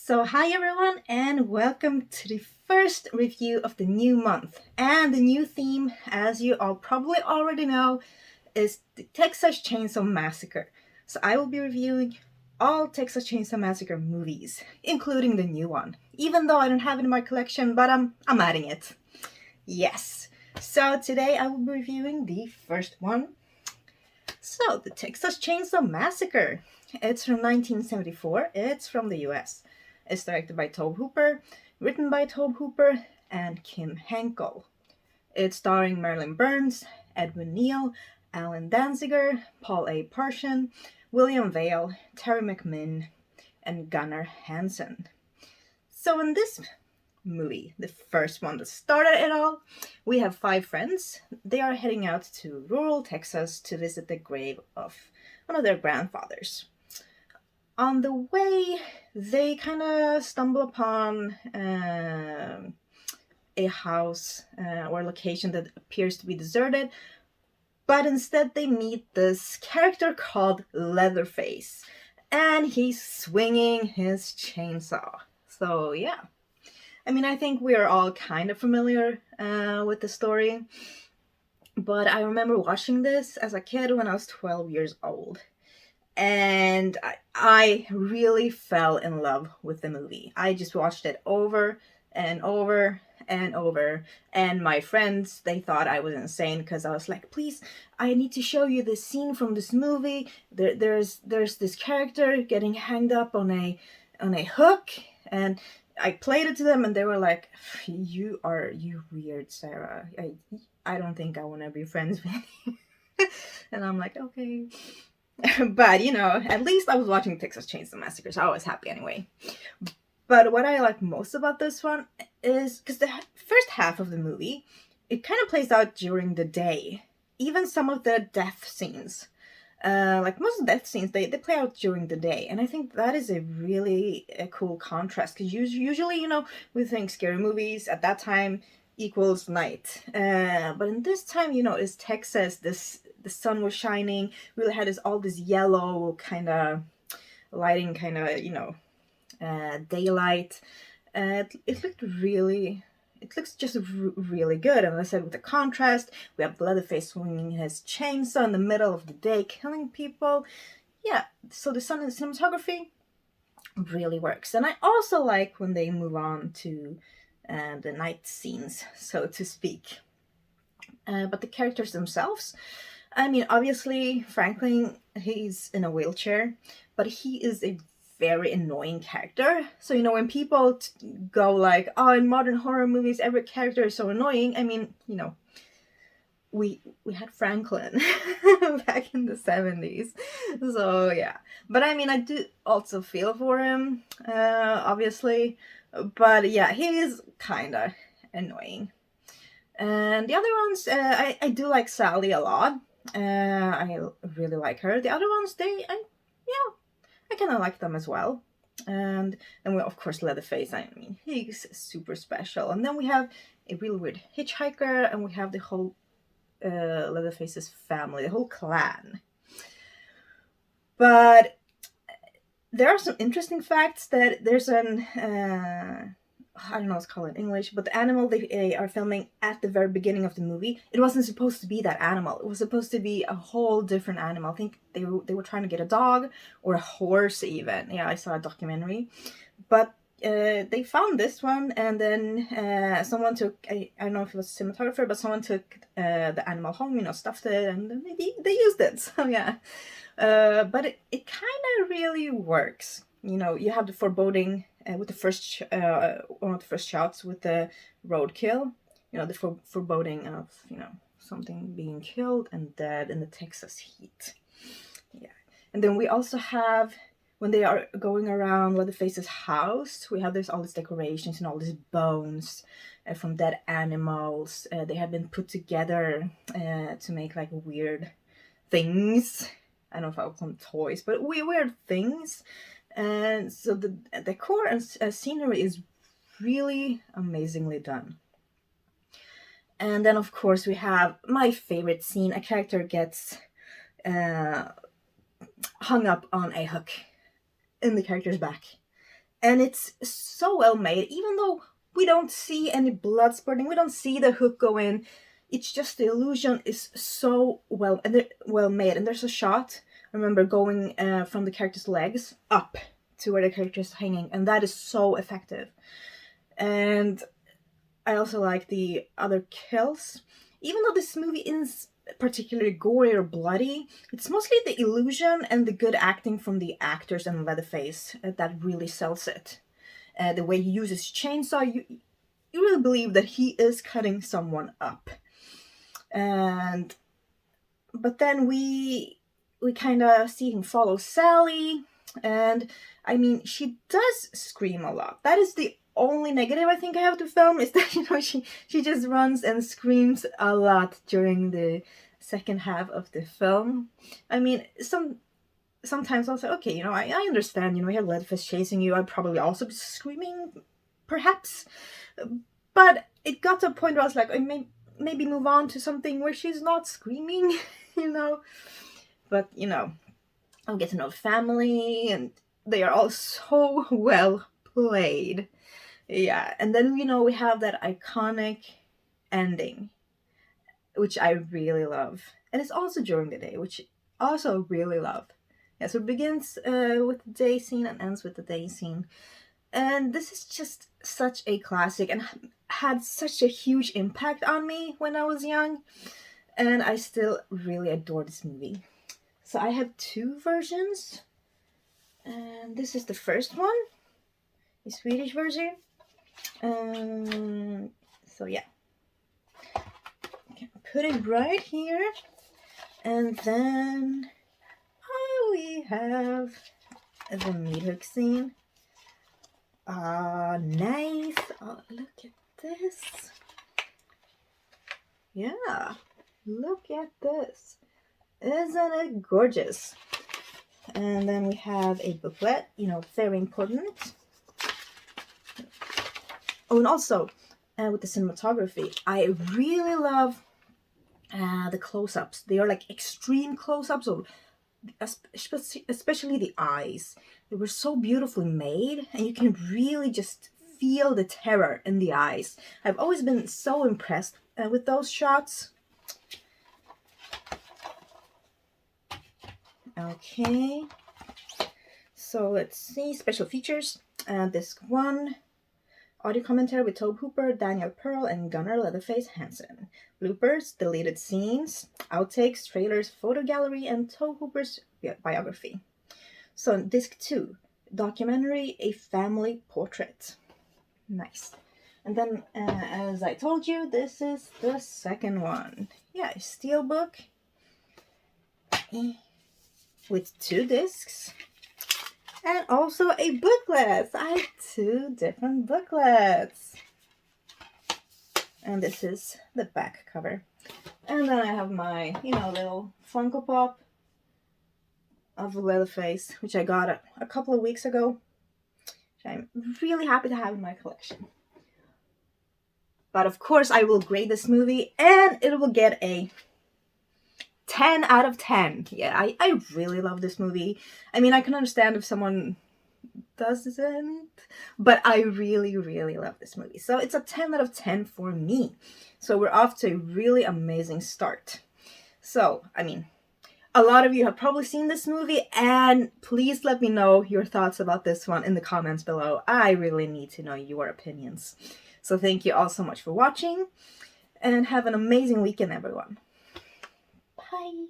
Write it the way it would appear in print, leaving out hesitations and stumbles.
So, hi everyone, and welcome to the first review of the new month. And the new theme, as you all probably already know, is the Texas Chainsaw Massacre. So, I will be reviewing all Texas Chainsaw Massacre movies, including the new one. Even though I don't have it in my collection, but I'm adding it. Yes. So, today I will be reviewing the first one. So, the Texas Chainsaw Massacre. It's from 1974. It's from the US. It's directed by Tobe Hooper, written by Tobe Hooper and Kim Henkel. It's starring Marilyn Burns, Edwin Neal, Alan Danziger, Paul A. Parsons, William Vale, Terry McMinn, and Gunnar Hansen. So in this movie, the first one that started it all, we have five friends. They are heading out to rural Texas to visit the grave of one of their grandfathers. On the way, they kind of stumble upon a house or location that appears to be deserted, but instead they meet this character called Leatherface, and he's swinging his chainsaw. So yeah, I mean, I think we are all kind of familiar with the story, but I remember watching this as a kid when I was 12 years old. And I really fell in love with the movie. I just watched it over and over and over. And my friends, they thought I was insane because I was like, please, I need to show you this scene from this movie. There's this character getting hanged up on a hook, and I played it to them, and they were like, you weird, Sarah. I don't think I want to be friends with you. And I'm like, okay. But, at least I was watching Texas Chainsaw Massacre, so I was happy anyway. But what I like most about this one is, because the first half of the movie, it kind of plays out during the day. Even some of the death scenes. Like most of the death scenes, they play out during the day. And I think that is a really cool contrast. Because usually, we think scary movies at that time equals night. But in this time, it's Texas, the sun was shining, really had all this yellow kind of lighting, kind of, daylight. It looks just really good. And as I said, with the contrast, we have Leatherface swinging his chainsaw in the middle of the day, killing people. Yeah, so the cinematography really works. And I also like when they move on to the night scenes, so to speak. But the characters themselves, I mean, obviously, Franklin, he's in a wheelchair, but he is a very annoying character. So, when people go like, oh, in modern horror movies, every character is so annoying. I mean, we had Franklin back in the 70s. So, yeah. But I mean, I do also feel for him, obviously. But yeah, he is kind of annoying. And the other ones, I do like Sally a lot. I really like her. The other ones, I kind of like them as well. And we, of course, Leatherface. I mean, he's super special. And then we have a real weird hitchhiker, and we have the whole Leatherface's family, the whole clan. But there are some interesting facts that there's an I don't know what's called in English, but the animal they are filming at the very beginning of the movie, it wasn't supposed to be that animal. It was supposed to be a whole different animal. I think they were trying to get a dog or a horse even. Yeah, I saw a documentary. But they found this one, and then someone took, I don't know if it was a cinematographer, but someone took the animal home, stuffed it, and then they used it. So yeah. But it kind of really works. You have the foreboding with the first one of the first shots with the roadkill. The foreboding of something being killed and dead in the Texas heat. Yeah, and then we also have when they are going around Leatherface's house. We have all these decorations and all these bones from dead animals. They have been put together to make like weird things. I don't know if I would call them toys, but weird things. And so the decor and scenery is really amazingly done. And then, of course, we have my favorite scene. A character gets hung up on a hook in the character's back. And it's so well made, even though we don't see any blood spurting, we don't see the hook go in. It's just the illusion is so well made. And there's a shot, I remember, going from the character's legs up to where the character is hanging, and that is so effective. And I also like the other kills. Even though this movie is particularly gory or bloody, it's mostly the illusion and the good acting from the actors and Leatherface that really sells it. The way he uses chainsaw, you really believe that he is cutting someone up. But then we kind of see him follow Sally, and I mean, she does scream a lot. That is the only negative I think I have to film, is that, she just runs and screams a lot during the second half of the film. I mean, sometimes I'll say, okay, I understand, we have Leatherface chasing you, I'd probably also be screaming, perhaps. But it got to a point where I was like, maybe move on to something where she's not screaming, But, I'll get to know the family, and they are all so well played. Yeah, and then, we have that iconic ending, which I really love. And it's also during the day, which I also really love. Yeah, so it begins with the day scene and ends with the day scene. And this is just such a classic and had such a huge impact on me when I was young. And I still really adore this movie. So I have two versions. And this is the first one, the Swedish version. So yeah. Okay, put it right here. And then we have the meat hook scene. Nice. Oh, look at this. Yeah, look at this. Isn't it gorgeous? And then we have a booklet, very important. Oh, and also with the cinematography, I really love the close-ups. They are like extreme close-ups, of especially the eyes. They were so beautifully made, and you can really just feel the terror in the eyes. I've always been so impressed with those shots. Okay, so let's see, special features. Disc 1, audio commentary with Tobe Hooper, Daniel Pearl, and Gunnar Leatherface Hansen. Bloopers, deleted scenes, outtakes, trailers, photo gallery, and Tobe Hooper's biography. So disc 2, documentary, a family portrait. Nice. And then, as I told you, this is the second one. Yeah, a steelbook with 2 discs. And also a booklet. I have 2 different booklets. And this is the back cover. And then I have my, little Funko Pop of Leatherface, which I got a couple of weeks ago. Which I'm really happy to have in my collection. But of course, I will grade this movie, and it will get a 10 out of 10. Yeah, I really love this movie. I mean, I can understand if someone doesn't, but I really, really love this movie. So it's a 10 out of 10 for me. So we're off to a really amazing start. So, I mean, a lot of you have probably seen this movie, and please let me know your thoughts about this one in the comments below. I really need to know your opinions. So thank you all so much for watching, and have an amazing weekend, everyone. Bye.